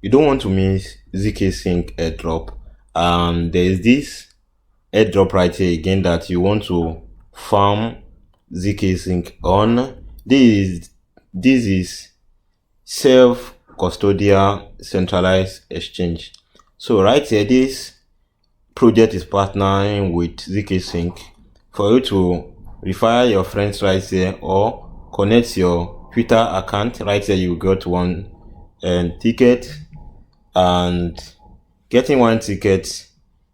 you don't want to miss zkSync airdrop. There is this airdrop right here again that you want to farm zkSync on. This is self custodial centralized exchange. So right here, this project is partnering with zkSync for you to refer your friends right here, or connect your Twitter account right here. You got one ticket, and getting one ticket,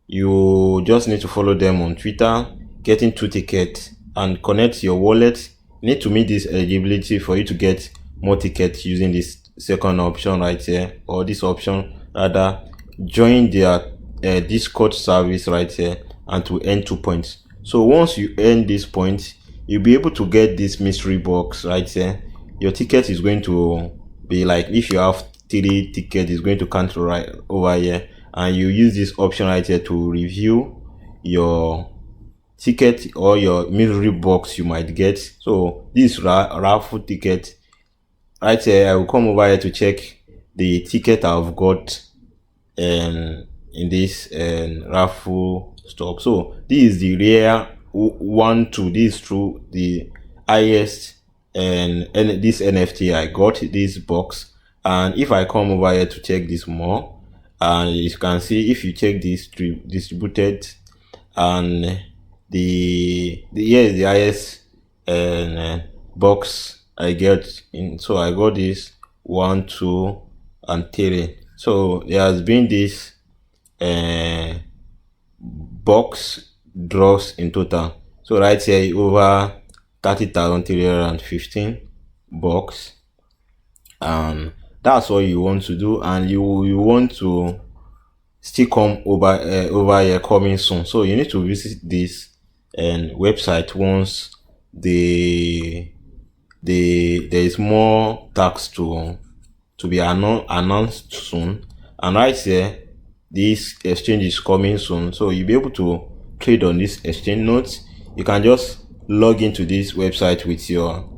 you just need to follow them on Twitter. Getting two tickets and connect your wallet, you need to meet this eligibility for you to get more tickets using this second option right here, or this option rather. Join their Discord service right here and to earn 2 points. So once you earn this point, you'll be able to get this mystery box right here. Your ticket is going to be like, if you have 3 tickets, it's going to count right over here, and you use this option right here to review your ticket or your mystery box you might get. So this raffle ticket right here, I will come over here to check the ticket I've got in this raffle stop. So this is the rare one to this through the highest and this NFT I got this box. And if I come over here to check this more, and you can see, if you check this distributed, and here is the highest box I get in. So I got this 1, 2, and 3. So there has been this box draws in total. So right here, over 30,315 box, and that's what you want to do. And you want to still come over here coming soon. So you need to visit this website once there is more tax to be announced soon. And right here, this exchange is coming soon, so you'll be able to trade on this exchange notes. You can just log into this website with your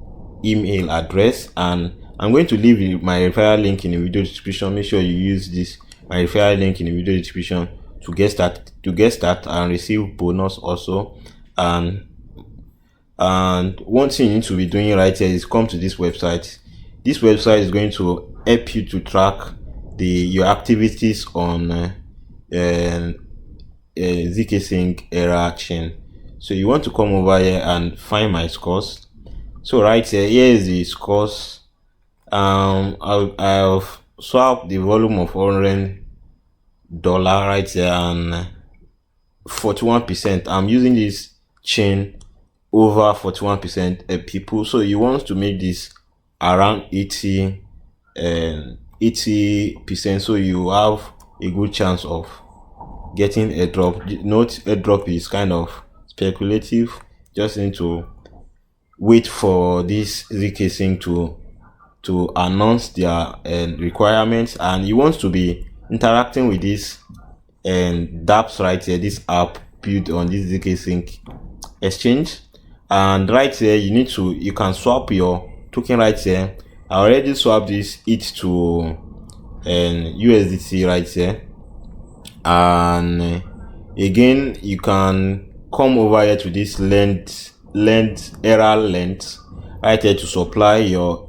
email address, and I'm going to leave my referral link in the video description. Make sure you use this my referral link in the video description to get started and receive bonus also. And one thing you need to be doing right here is come to this website. This website is going to help you to track your activities on zkSync era chain. So you want to come over here and find my scores. So right here is the scores. I've swapped the volume of $100 right here, and 41%. I'm using this chain over 41% people. So you want to make this around 80%, so you have a good chance of getting airdrop. Note, airdrop is kind of speculative. Just need to wait for this zkSync to announce their requirements, and you want to be interacting with this dApps right here, this app built on this zkSync exchange. And right here, you can swap your token right here. I already swapped this to USDT right here, and again you can come over here to this length right here to supply your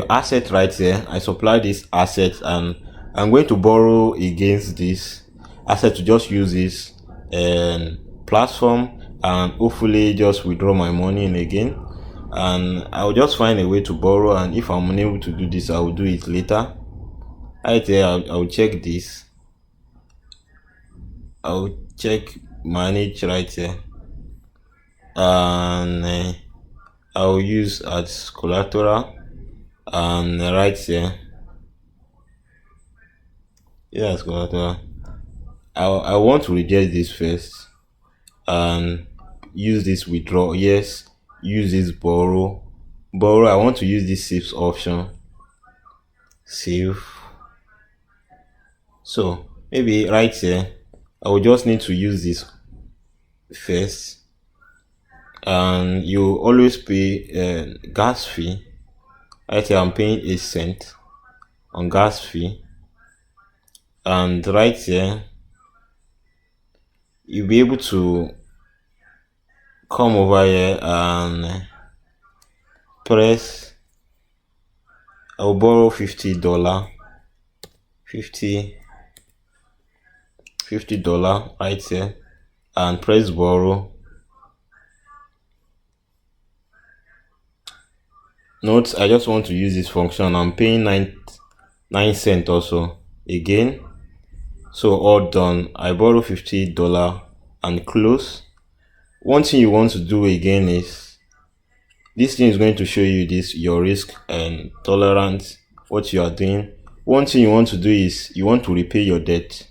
asset right here. I supply this asset, and I'm going to borrow against this asset to just use this platform, and hopefully just withdraw my money in again. And I'll just find a way to borrow, and if I'm unable to do this, I will do it later. Right here, I'll check this. I'll check manage right here, and I'll use as collateral, and right here, as collateral. I want to reject this first and use this withdraw. Yes, use this borrow. I want to use this save option. Save. So maybe right here, I will just need to use this first, and you always pay gas fee. Right here, I'm paying 8 cents. on gas fee, and right here you'll be able to come over here and press. I'll borrow $50, $50 right here, and press borrow. Note, I just want to use this function. I'm paying 9 cents also again. So all done. I borrow $50 and close. One thing you want to do again is this thing is going to show you your risk and tolerance, what you are doing. One thing you want to do is you want to repay your debt.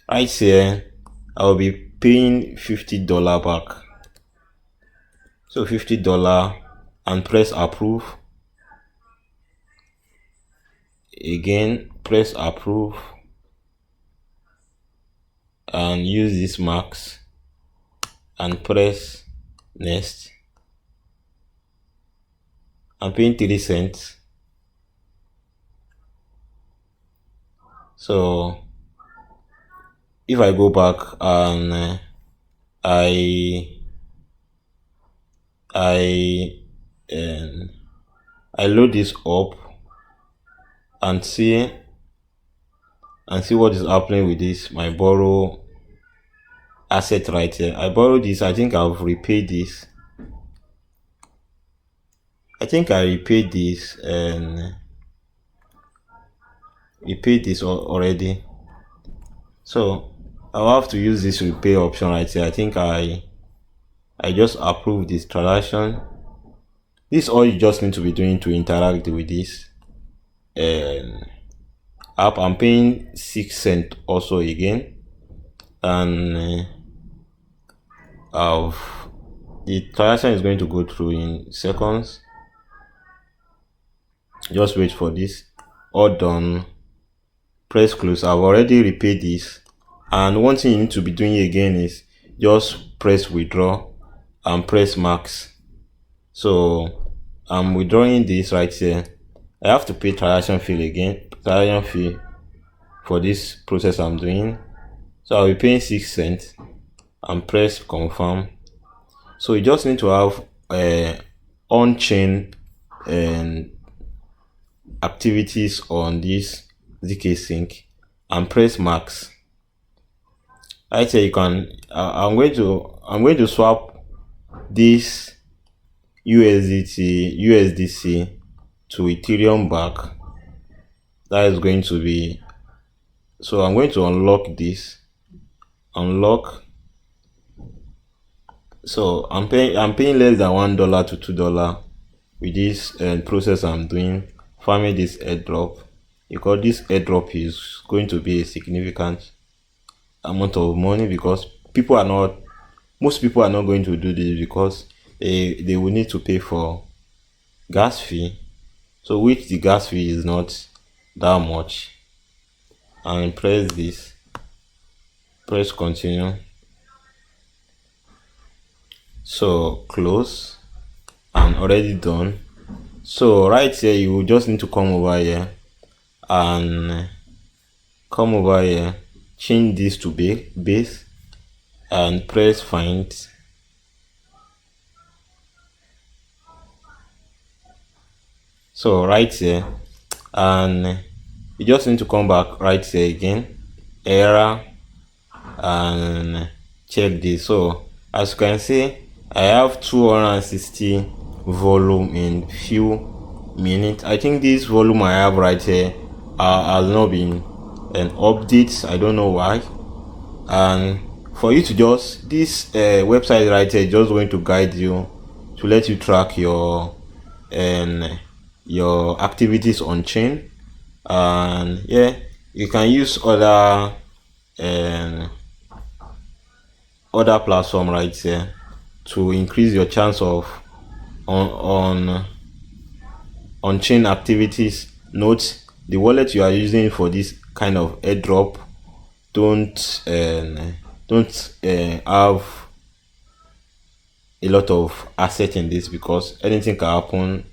Right here, I will be paying $50 back. So $50 and press approve. Again, press approve and use this max and press next. I'm paying 3 cents. So if I go back and I load this up and see what is happening with this my borrow asset right here. I borrowed this. I think I've repaid this. I think I repaid this and repaid this already. So I'll have to use this repay option right here. I think I just approved this transaction. This is all you just need to be doing to interact with this app. I'm paying 6 cents also again, and the transaction is going to go through in seconds. Just wait for this. All done. Press close. I've already repaid this, and one thing you need to be doing again is just press withdraw and press max. So I'm withdrawing this right here. I have to pay transaction fee again, transaction fee for this process I'm doing. So I'll be paying 6 cents and press confirm. So you just need to have on-chain and activities on this zkSync and press max. Right here you can I'm going to swap this USDC to Ethereum back. That is going to be, so I'm going to unlock this. So I'm paying less than $1 to $2 with this process I'm doing, farming this airdrop, because this airdrop is going to be a significant amount of money, because most people are not going to do this because they will need to pay for gas fee, so which the gas fee is not that much. And press this, press continue. So close and already done. So right here you will just need to come over here and change this to base and press find. So right here, and you just need to come back right here again, error, and check this. So as you can see, I have 260 volume in few minutes. I think this volume I have right here has not been an update. I don't know why. And for you to just this website right here is just going to guide you to let you track your activities on chain. And yeah, you can use other platform right here to increase your chance of on chain activities. Note, the wallet you are using for this kind of airdrop don't have a lot of asset in this, because anything can happen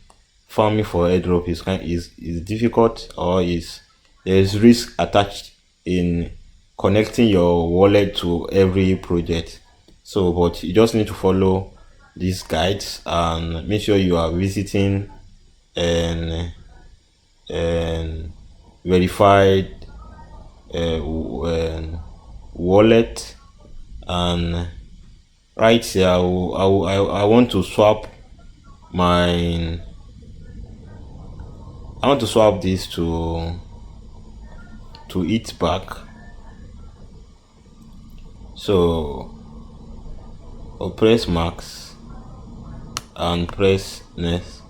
farming for airdrop is difficult, or there's risk attached in connecting your wallet to every project. So but you just need to follow these guides and make sure you are visiting and verified wallet. And right here I want to swap my I want to swap this to it back. So I'll press max and press next.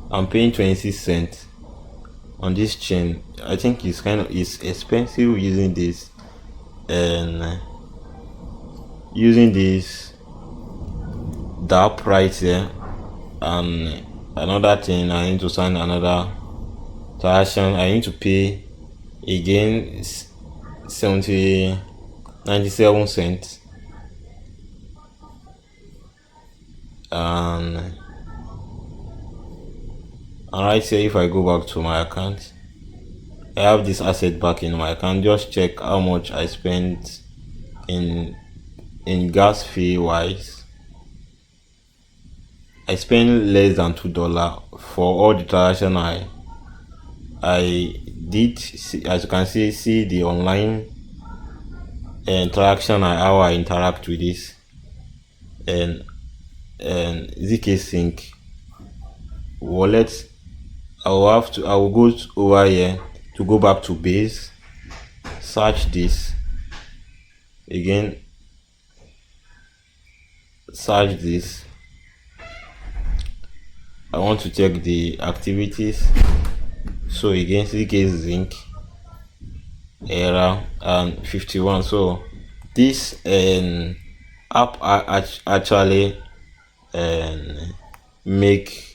I'm paying 26 cents on this chain. I think it's expensive using this, and using this DApp right here. And another thing, I need to sign another transaction. I need to pay again 97 cents. And right here, if I go back to my account, I have this asset back in my account. Just check how much I spent in gas fee wise. I spent less than $2 for all the transaction I did. As you can see the online interaction and how I interact with this, and zkSync wallet. I will go over here to go back to base, search this again, search this. I want to check the activities. So again, zkSync error and 51. So this app actually make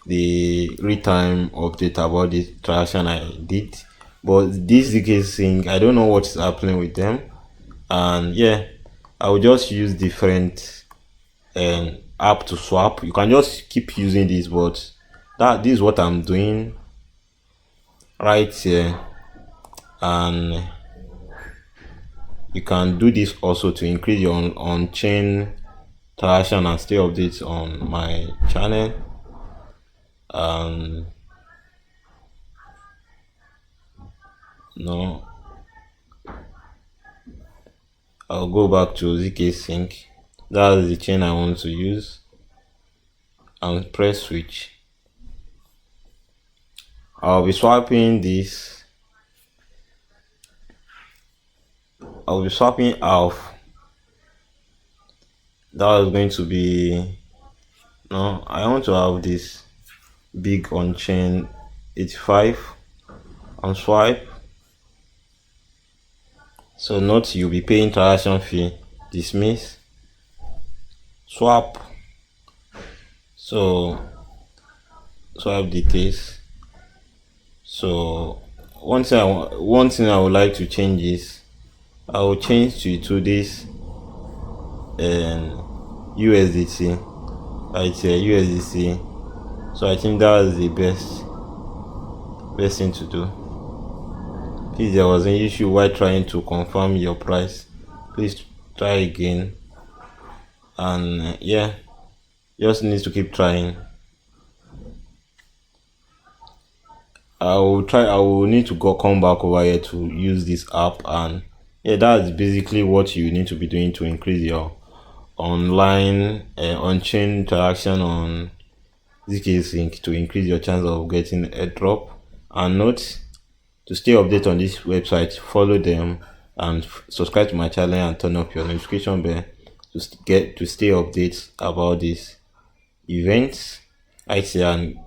the real-time update about the transaction I did. But this zkSync, I don't know what's happening with them. And yeah, I will just use different app to swap. You can just keep using this, but this is what I'm doing right here. And you can do this also to increase your on-chain transaction and stay updates on my channel. No, I'll go back to zkSync. That's the chain I want to use, and press switch. I'll be swapping this. I'll be swapping half. That is going to be, no, I want to have this big on chain 85 and swipe. So note you'll be paying transaction fee, dismiss, swap. So swap details. So one thing I would like to change is I will change to this USDT right here, USDC. So I think that is the best thing to do. If there was an issue while trying to confirm your price, please try again. And yeah, just need to keep trying. I will need to come back over here to use this app. And yeah, that's basically what you need to be doing to increase your online on-chain interaction on zkSync, to increase your chance of getting airdrop. And note, to stay updated on this website, follow them and subscribe to my channel and turn up your notification bell to stay updated about these events right here. And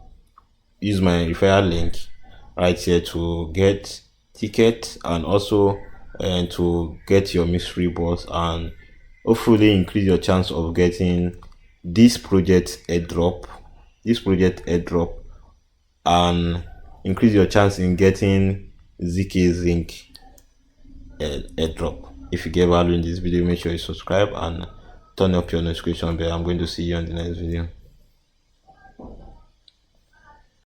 use my referral link right here to get tickets, and also to get your mystery boss, and hopefully increase your chance of getting this project airdrop, and increase your chance in getting zkSync airdrop. If you get value in this video, make sure you subscribe and turn up your notification bell. I'm going to see you on the next video.